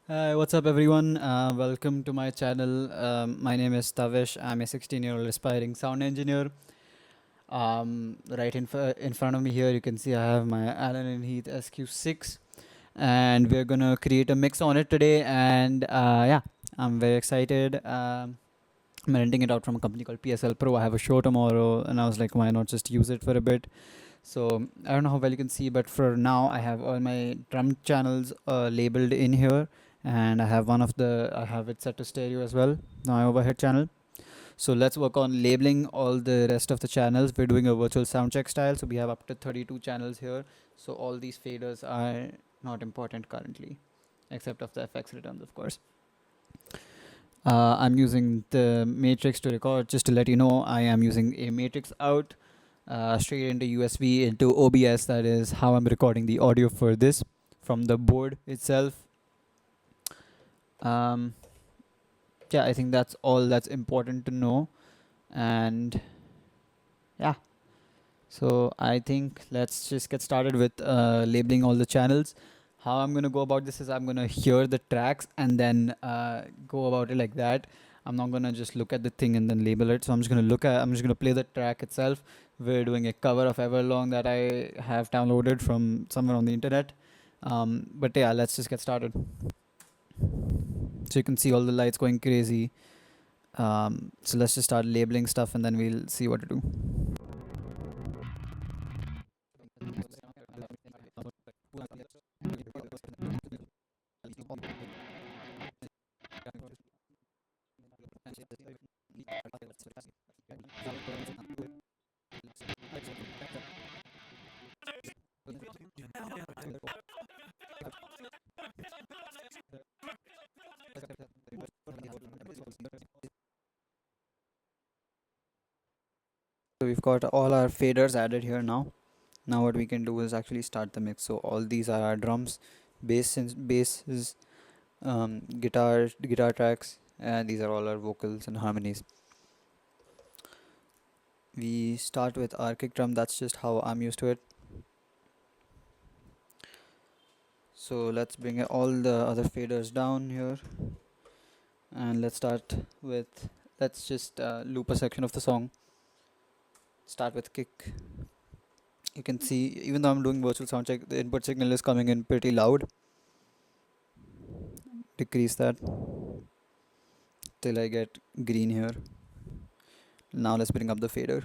What's up, everyone? Welcome to my channel. My name is Tavish. I'm a 16-year-old aspiring sound engineer. Right in front of me here, you can see I have my Allen Heath SQ6, and we're gonna create a mix on it today. And yeah, I'm very excited. I'm renting it out from a company called PSL Pro. I have a show tomorrow, and I was like, why not just use it for a bit? So I don't know how well you can see, but for now, I have all my drum channels labeled in here, and I have it set to stereo as well, my overhead channel. So let's work on labeling all the rest of the channels. We're doing a virtual soundcheck style, so we have up to 32 channels here. So all these faders are not important currently, except of the FX returns, of course. I'm using the matrix to record. Just to let you know, I am using a matrix out straight into USB into OBS. That is how I'm recording the audio for this from the board itself. Um, yeah, I think that's all that's important to know. And yeah, so I think let's just get started with labeling all the channels. How I'm gonna go about this is I'm gonna hear the tracks and then go about it like that. I'm not gonna just look at the thing and then label it. So I'm just gonna play the track itself. We're doing a cover of Everlong that I have downloaded from somewhere on the internet. But yeah, let's just get started. So you can see all the lights going crazy. So let's just start labeling stuff and then we'll see what to do. So we've got all our faders added here now. Now what we can do is actually start the mix. So all these are our drums, basses, guitar tracks, and these are all our vocals and harmonies. We start with our kick drum. That's just how I'm used to it. So let's bring all the other faders down here, and let's just loop a section of the song. Start with kick. You can see, even though I'm doing virtual sound check, the input signal is coming in pretty loud. Decrease that till I get green here. Now let's bring up the fader.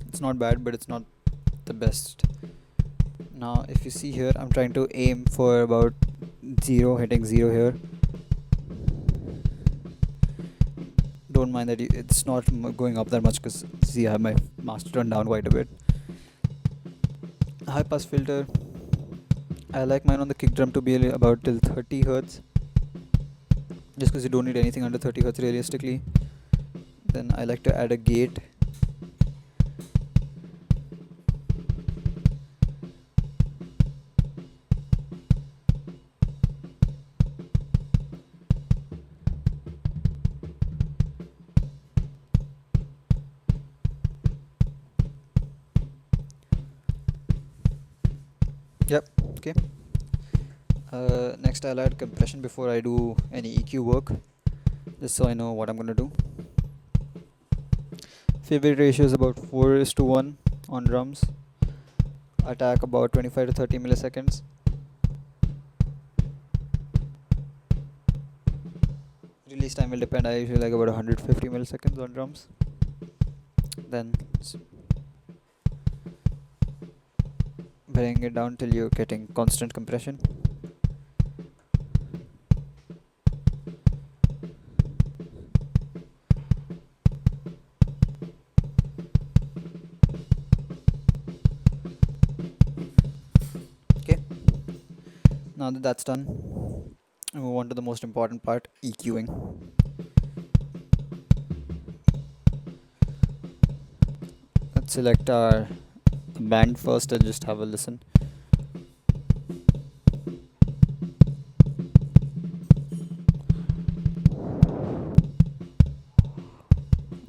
It's not bad, but it's not the best. Now if you see here, I'm trying to aim for about 0, hitting 0 here. Don't mind that it's not going up that much, because see, I have my master turned down quite a bit. High pass filter, I like mine on the kick drum to be about till 30 hertz, just because you don't need anything under 30 hertz realistically. Then I like to add a gate. Yep, okay. Next I'll add compression before I do any EQ work, just so I know what I'm gonna do. Favorite ratio is about 4:1 on drums. Attack about 25 to 30 milliseconds. Release time will depend. I usually like about 150 milliseconds on drums. Then bring it down till you're getting constant compression. Okay, now that that's done, we move on to the most important part, EQing. Let's select our band first and just have a listen.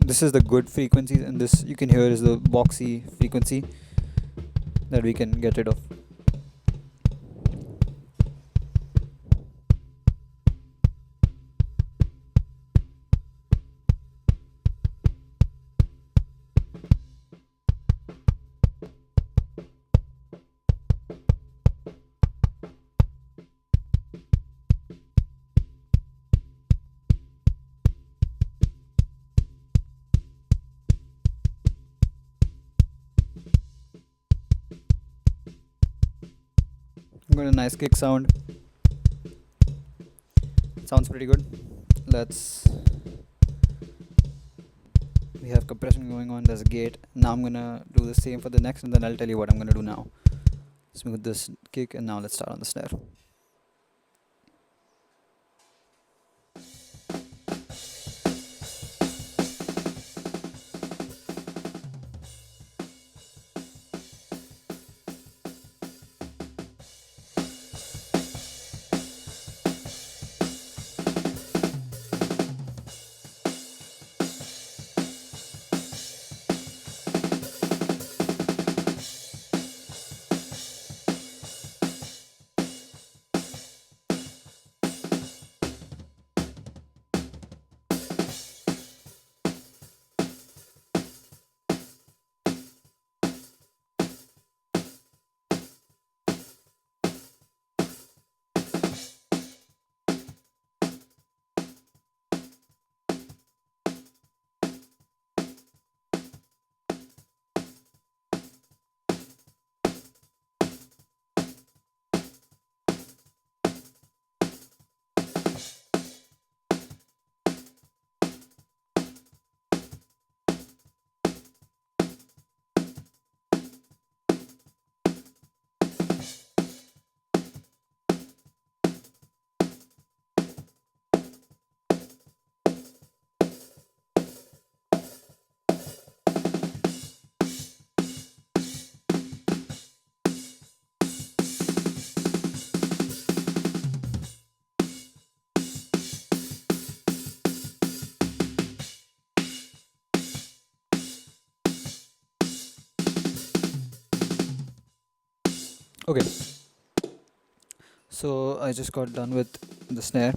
This is the good frequency, and this you can hear is the boxy frequency. that we can get rid of. Got a nice kick sound. Sounds pretty good. We have compression going on. There's a gate. Now I'm gonna do the same for the next, and then I'll tell you what I'm gonna do now. Smooth this kick, and now let's start on the snare. Okay, so I just got done with the snare.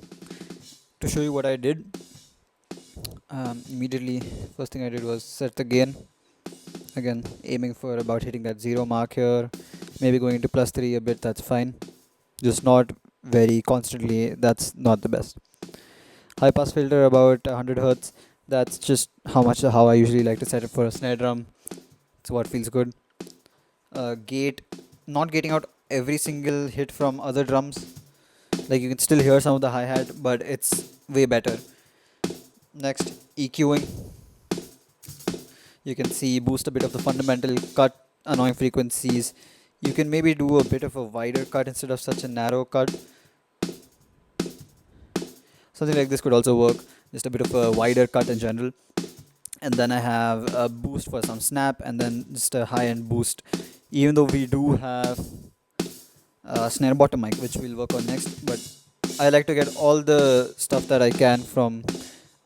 To show you what I did, immediately first thing I did was set the gain. Again, aiming for about hitting that 0 mark here, maybe going into +3 a bit, that's fine. Just not very constantly, that's not the best. High pass filter about 100 Hz, that's just how I usually like to set it for a snare drum. It's what feels good. Gate, not getting out every single hit from other drums. Like you can still hear some of the hi-hat, but it's way better. Next, EQing. You can see boost a bit of the fundamental, cut annoying frequencies. You can maybe do a bit of a wider cut instead of such a narrow cut. Something like this could also work, just a bit of a wider cut in general. And then I have a boost for some snap, and then just a high-end boost. Even though we do have a snare bottom mic, which we'll work on next, but I like to get all the stuff that I can from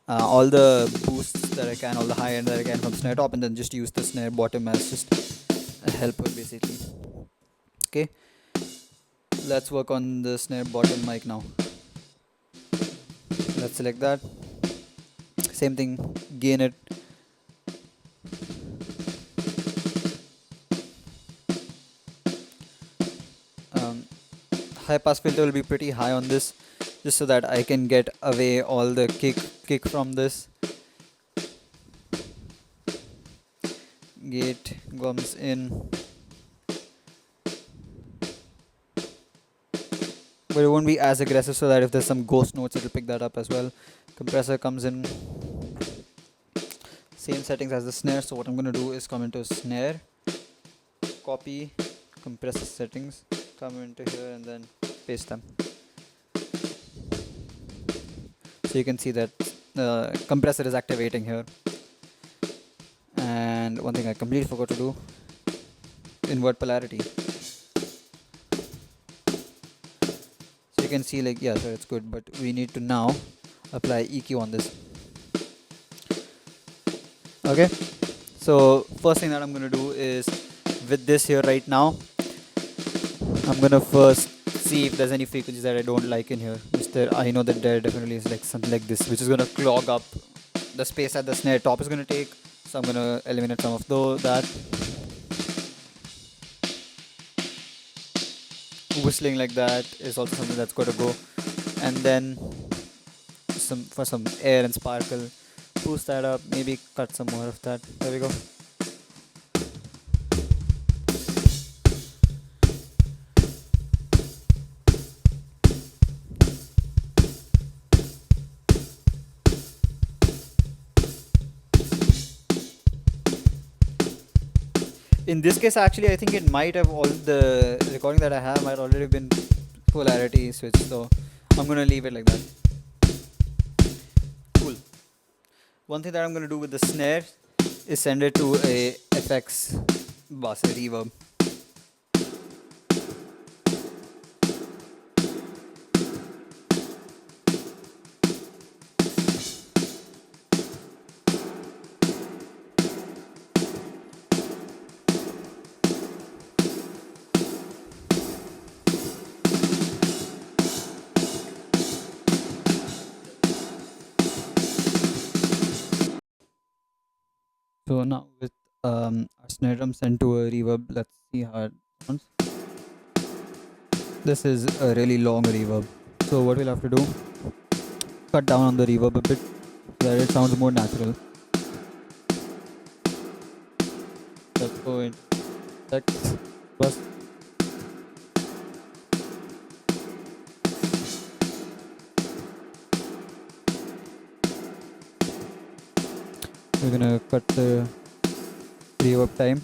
all the boosts that I can, all the high end that I can from snare top, and then just use the snare bottom as just a helper basically. Okay, let's work on the snare bottom mic now. Let's select that. Same thing, gain it. High pass filter will be pretty high on this, just so that I can get away all the kick from this. Gate comes in, but it won't be as aggressive, so that if there's some ghost notes, it'll pick that up as well. Compressor comes in, same settings as the snare. So what I'm going to do is come into snare, copy compressor settings, come into here and then paste them. So you can see that the compressor is activating here. And one thing I completely forgot to do, invert polarity. So you can see, like, yeah, sure, it's good, but we need to now apply EQ on this. Okay, so first thing that I'm going to do is with this here right now, I'm gonna first see if there's any frequencies that I don't like in here. I know that there definitely is like something like this, which is gonna clog up the space that the snare top is gonna take. So I'm gonna eliminate some of that. Whistling like that is also something that's going to go. And then some air and sparkle, boost that up, maybe cut some more of that. There we go. In this case, actually, I think it might have all the recording that I have might already been polarity switched, so I'm gonna leave it like that. Cool. One thing that I'm gonna do with the snare is send it to a FX bus, a reverb. So now with our snare drum sent to a reverb, let's see how it sounds. This is a really long reverb. So what we'll have to do, cut down on the reverb a bit so that it sounds more natural. Let's go into text bus. We're gonna cut the reverb time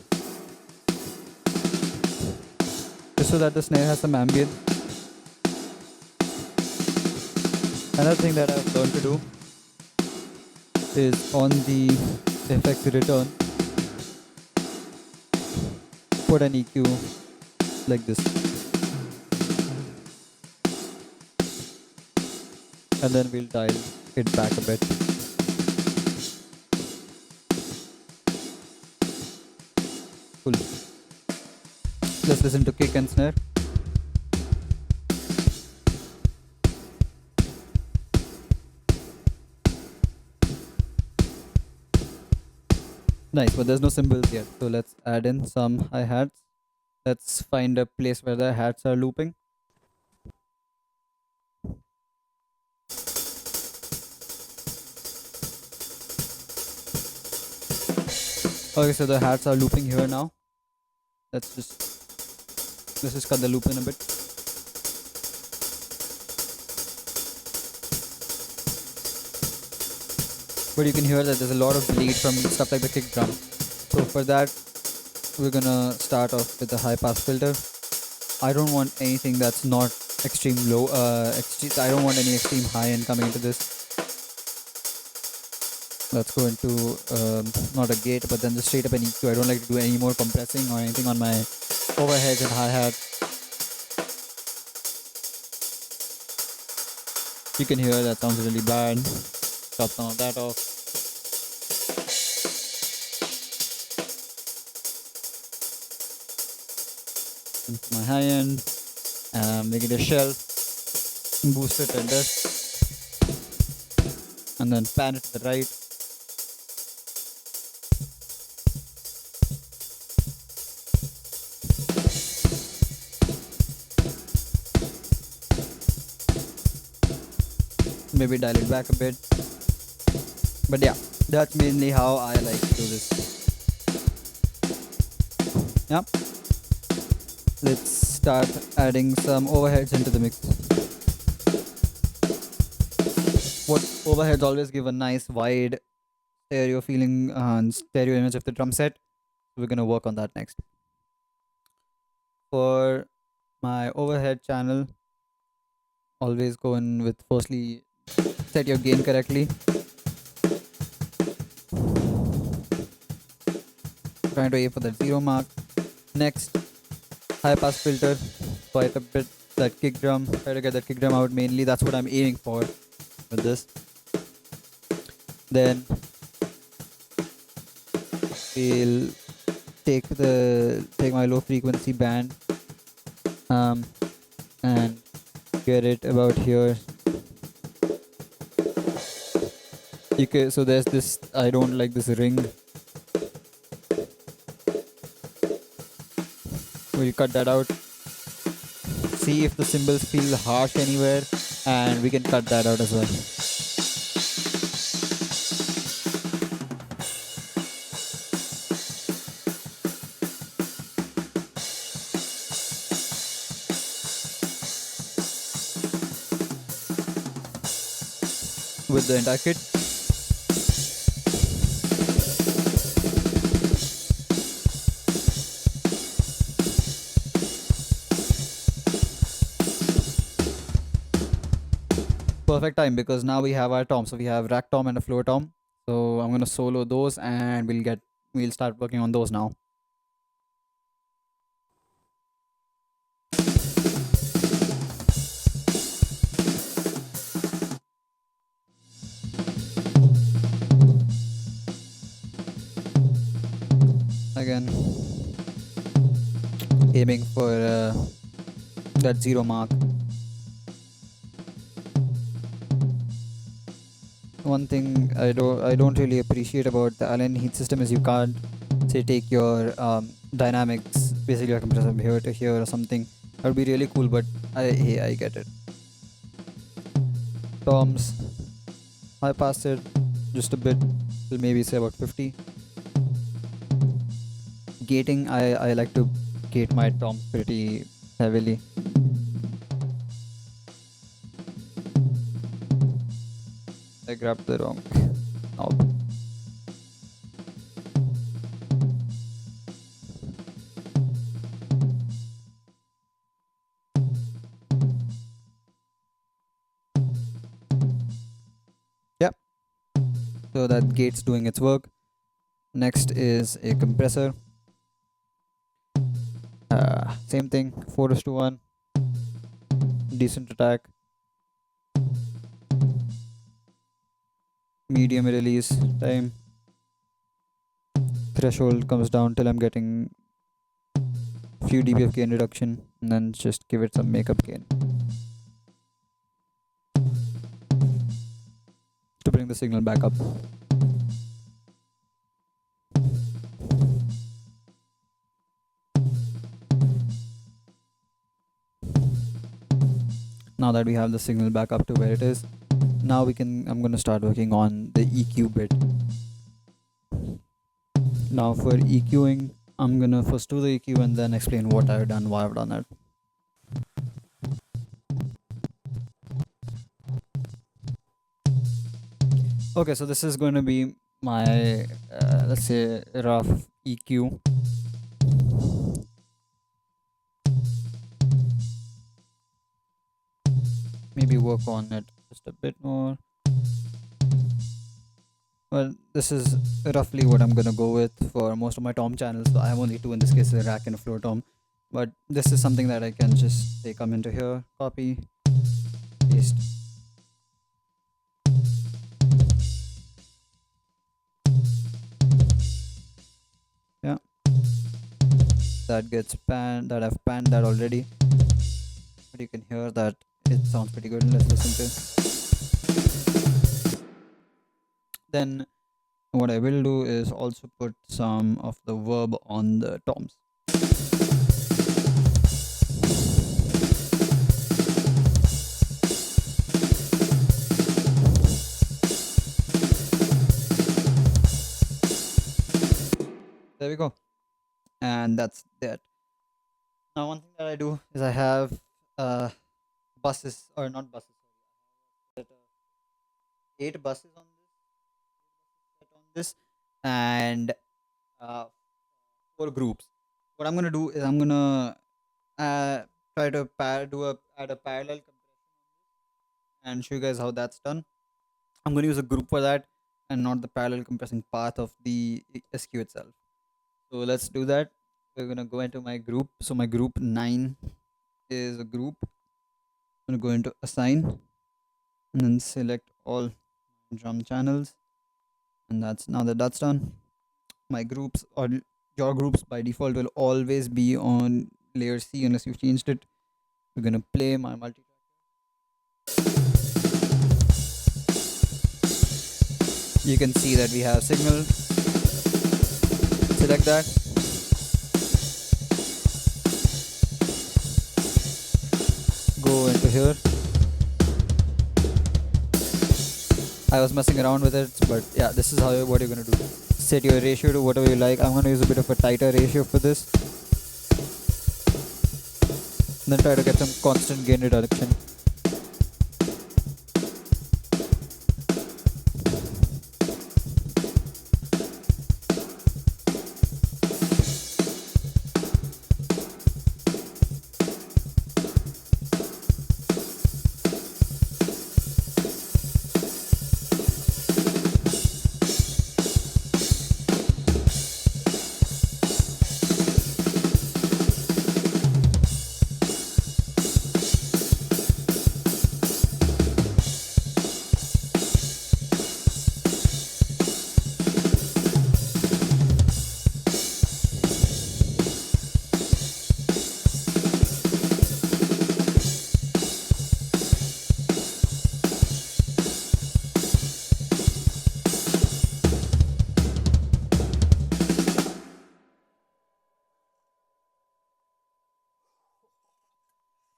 just so that the snare has some ambient. Another thing that I've learned to do is on the effect return, put an EQ like this, and then we'll dial it back a bit. Cool. Let's listen to kick and snare. Nice, but there's no cymbals yet. So let's add in some hi-hats. Let's find a place where the hats are looping. Okay, so the hats are looping here now. Let's just cut the loop in a bit. But you can hear that there's a lot of bleed from stuff like the kick drum. So for that, we're gonna start off with a high pass filter. I don't want anything that's not extreme low. I don't want any extreme high end coming into this. Let's go into not a gate, but then just straight up an EQ. I don't like to do any more compressing or anything on my overheads and hi-hat. You can hear that sounds really bad. Chop some of that off. Into my high end, make it a shell, boost it at this, and then pan it to the right. Maybe dial it back a bit. But yeah, that's mainly how I like to do this. Yeah. Let's start adding some overheads into the mix. What overheads always give a nice wide stereo feeling and stereo image of the drum set. We're gonna work on that next. For my overhead channel, always go in with firstly set your gain correctly. Trying to aim for that 0 mark. Next, high pass filter, quite a bit that kick drum. Try to get that kick drum out mainly. That's what I'm aiming for with this. Then we'll take my low frequency band um, and get it about here. So there's this, I don't like this ring. So you cut that out. See if the cymbals feel harsh anywhere, and we can cut that out as well. With the entire kit. Perfect time, because now we have our tom. So we have rack tom and a floor tom. So I'm gonna solo those, and we'll start working on those now. Again, aiming for that 0 mark. One thing I don't really appreciate about the Allen Heath system is you can't say take your dynamics, basically your compressor from here to here or something. That would be really cool, but I get it. Toms, I passed it just a bit, till maybe say about 50. Gating, I like to gate my toms pretty heavily. I grabbed the wrong knob. Yep. So that gate's doing its work. Next is a compressor. Same thing, 4:1. Decent attack. Medium release time. Threshold comes down till I'm getting few dB of gain reduction, and then just give it some makeup gain to bring the signal back up. Now that we have the signal back up to where it is, now I'm gonna start working on the EQ bit. Now for EQing, I'm gonna first do the EQ and then explain what I've done, why I've done it. Okay, so this is going to be my, let's say, rough EQ. Maybe work on it just a bit more. Well, this is roughly what I'm gonna go with for most of my tom channels. So I have only two in this case, a rack and a floor tom. But this is something that I can just say, come into here, copy, paste. Yeah. That gets panned, that I've panned that already. But you can hear that it sounds pretty good. Let's listen to it. Then what I will do is also put some of the verb on the toms. There we go. And that's that. Now one thing that I do is I have buses, or not buses, 8 buses on this, and 4 groups. What I'm gonna do is I'm gonna try to add a parallel compression and show you guys how that's done. I'm gonna use a group for that and not the parallel compressing path of the SQ itself. So let's do that. We're gonna go into my group. So my group 9 is a group. I'm gonna go into assign and then select all drum channels, and that's, now that that's done, my groups, or your groups by default will always be on layer C unless you've changed it. We're gonna play my multi. You can see that we have signal. Select that. Go into here. I was messing around with it, but yeah, this is what you're gonna do. Set your ratio to whatever you like. I'm gonna use a bit of a tighter ratio for this. Then try to get some constant gain reduction.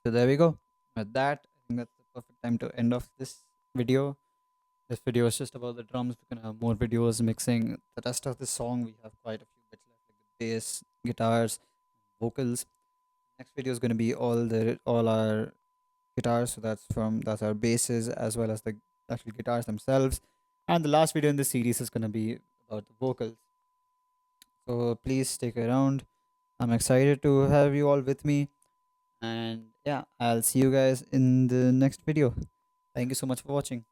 So there we go. With that, I think that's the perfect time to end off this video. This video is just about the drums. We're gonna have more videos mixing the rest of the song. We have quite a few bits left, like the bass, guitars, vocals. Next video is gonna be all our guitars. So that's our basses as well as the actual guitars themselves. And the last video in this series is gonna be about the vocals. So please stick around. I'm excited to have you all with me. And yeah, I'll see you guys in the next video. Thank you so much for watching.